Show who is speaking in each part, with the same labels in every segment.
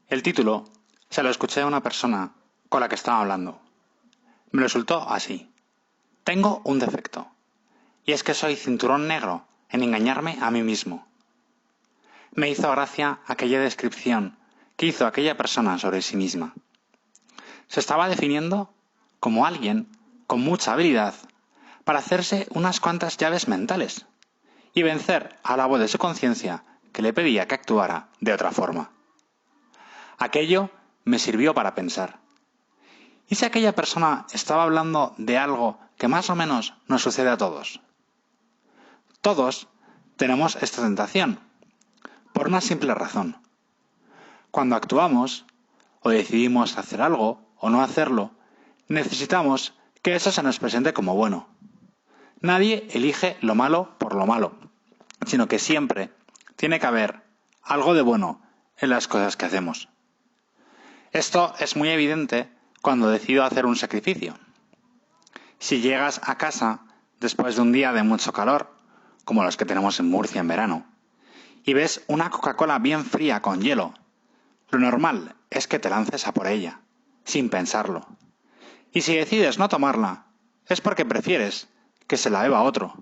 Speaker 1: El título se lo escuché a una persona con la que estaba hablando. Me resultó así. Tengo un defecto, y es que soy cinturón negro en engañarme a mí mismo. Me hizo gracia aquella descripción que hizo aquella persona sobre sí misma. Se estaba definiendo como alguien con mucha habilidad para hacerse unas cuantas llaves mentales y vencer a la voz de su conciencia que le pedía que actuara de otra forma. Aquello me sirvió para pensar. ¿Y si aquella persona estaba hablando de algo que más o menos nos sucede a todos? Todos tenemos esta tentación, por una simple razón. Cuando actuamos, o decidimos hacer algo o no hacerlo, necesitamos que eso se nos presente como bueno. Nadie elige lo malo por lo malo, sino que siempre tiene que haber algo de bueno en las cosas que hacemos. Esto es muy evidente cuando decido hacer un sacrificio. Si llegas a casa después de un día de mucho calor, como los que tenemos en Murcia en verano, y ves una Coca-Cola bien fría con hielo, lo normal es que te lances a por ella, sin pensarlo. Y si decides no tomarla, es porque prefieres que se la beba otro,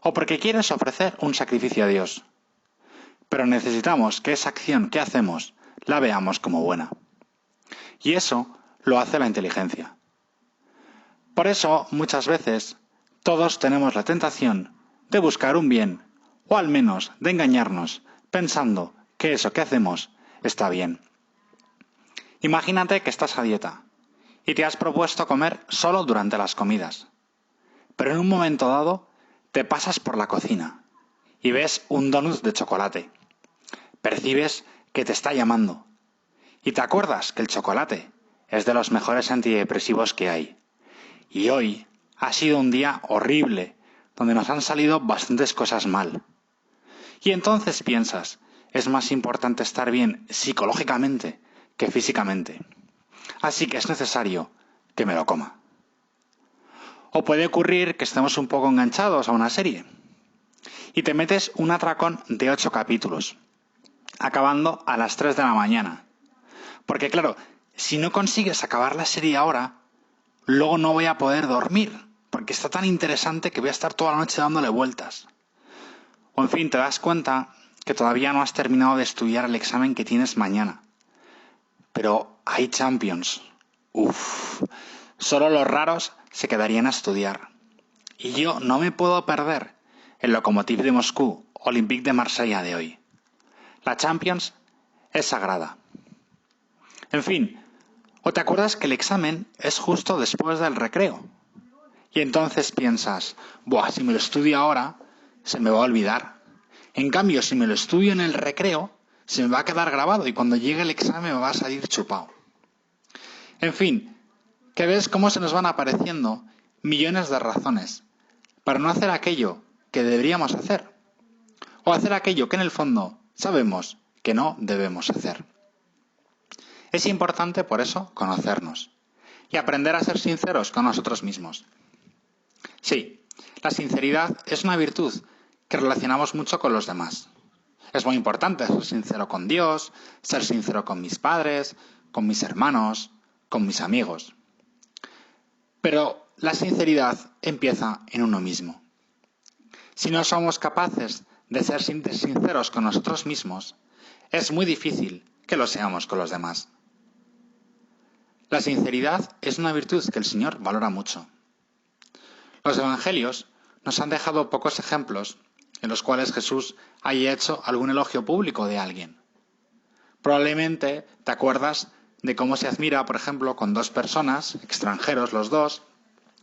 Speaker 1: o porque quieres ofrecer un sacrificio a Dios. Pero necesitamos que esa acción que hacemos la veamos como buena. Y eso lo hace la inteligencia. Por eso, muchas veces, todos tenemos la tentación de buscar un bien, o al menos de engañarnos, pensando que eso que hacemos está bien. Imagínate que estás a dieta y te has propuesto comer solo durante las comidas, pero en un momento dado te pasas por la cocina y ves un donut de chocolate. Percibes que te está llamando y te acuerdas que el chocolate es de los mejores antidepresivos que hay. Y hoy ha sido un día horrible, donde nos han salido bastantes cosas mal. Y entonces piensas, es más importante estar bien psicológicamente que físicamente. Así que es necesario que me lo coma. O puede ocurrir que estemos un poco enganchados a una serie y te metes un atracón de 8 capítulos, acabando a las 3 de la mañana. Porque claro, si no consigues acabar la serie ahora, luego no voy a poder dormir, porque está tan interesante que voy a estar toda la noche dándole vueltas. O en fin, te das cuenta que todavía no has terminado de estudiar el examen que tienes mañana. Pero hay Champions. Solo los raros se quedarían a estudiar. Y yo no me puedo perder el Lokomotiv de Moscú, Olympique de Marsella de hoy. La Champions es sagrada. En fin, ¿o te acuerdas que el examen es justo después del recreo? Y entonces piensas, si me lo estudio ahora, se me va a olvidar. En cambio, si me lo estudio en el recreo, se me va a quedar grabado y cuando llegue el examen me va a salir chupado. En fin, que ves cómo se nos van apareciendo millones de razones para no hacer aquello que deberíamos hacer, o hacer aquello que en el fondo sabemos que no debemos hacer. Es importante, por eso, conocernos y aprender a ser sinceros con nosotros mismos. Sí, la sinceridad es una virtud que relacionamos mucho con los demás. Es muy importante ser sincero con Dios, ser sincero con mis padres, con mis hermanos, con mis amigos. Pero la sinceridad empieza en uno mismo. Si no somos capaces de ser sinceros con nosotros mismos, es muy difícil que lo seamos con los demás. La sinceridad es una virtud que el Señor valora mucho. Los evangelios nos han dejado pocos ejemplos en los cuales Jesús haya hecho algún elogio público de alguien. Probablemente te acuerdas de cómo se admira, por ejemplo, con dos personas, extranjeros los dos,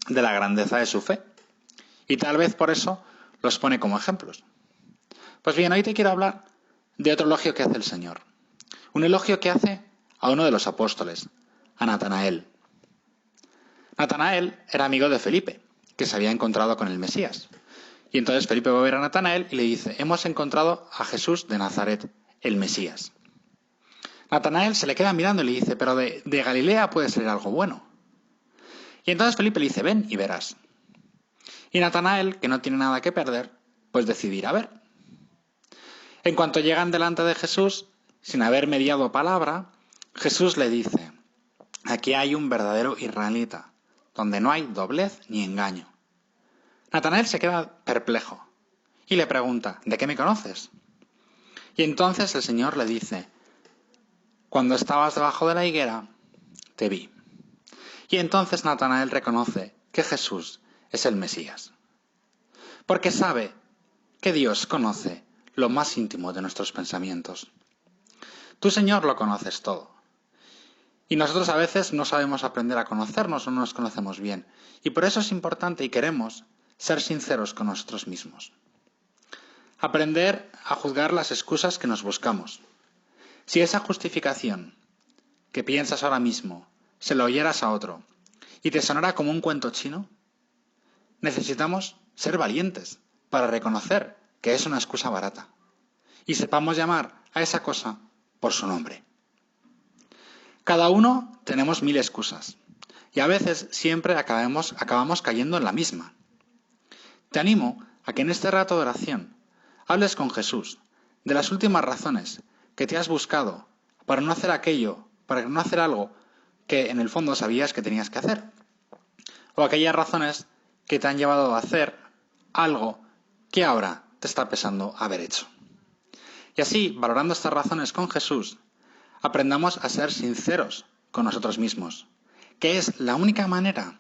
Speaker 1: de la grandeza de su fe. Y tal vez por eso los pone como ejemplos. Pues bien, hoy te quiero hablar de otro elogio que hace el Señor. Un elogio que hace a uno de los apóstoles, a Natanael. Natanael era amigo de Felipe, que se había encontrado con el Mesías. Y entonces Felipe va a ver a Natanael y le dice, hemos encontrado a Jesús de Nazaret, el Mesías. Natanael se le queda mirando y le dice, pero de Galilea puede ser algo bueno. Y entonces Felipe le dice, ven y verás. Y Natanael, que no tiene nada que perder, pues decide ir a ver. En cuanto llegan delante de Jesús, sin haber mediado palabra, Jesús le dice: aquí hay un verdadero israelita, donde no hay doblez ni engaño. Natanael se queda perplejo y le pregunta: ¿de qué me conoces? Y entonces el Señor le dice: cuando estabas debajo de la higuera, te vi. Y entonces Natanael reconoce que Jesús es el Mesías, porque sabe que Dios conoce lo más íntimo de nuestros pensamientos. Tú, Señor, lo conoces todo. Y nosotros a veces no sabemos aprender a conocernos o no nos conocemos bien. Y por eso es importante y queremos ser sinceros con nosotros mismos. Aprender a juzgar las excusas que nos buscamos. Si esa justificación que piensas ahora mismo se la oyeras a otro y te sonará como un cuento chino, necesitamos ser valientes para reconocer que es una excusa barata y sepamos llamar a esa cosa por su nombre. Cada uno tenemos 1000 excusas y a veces siempre acabamos cayendo en la misma. Te animo a que en este rato de oración hables con Jesús de las últimas razones que te has buscado para no hacer algo que en el fondo sabías que tenías que hacer, o aquellas razones que te han llevado a hacer algo que ahora te está pesando haber hecho. Y así, valorando estas razones con Jesús, aprendamos a ser sinceros con nosotros mismos, que es la única manera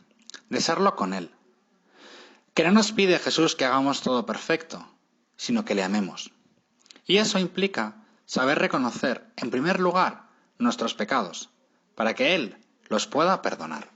Speaker 1: de serlo con Él. Que no nos pide Jesús que hagamos todo perfecto, sino que le amemos. Y eso implica saber reconocer, en primer lugar, nuestros pecados, para que Él los pueda perdonar.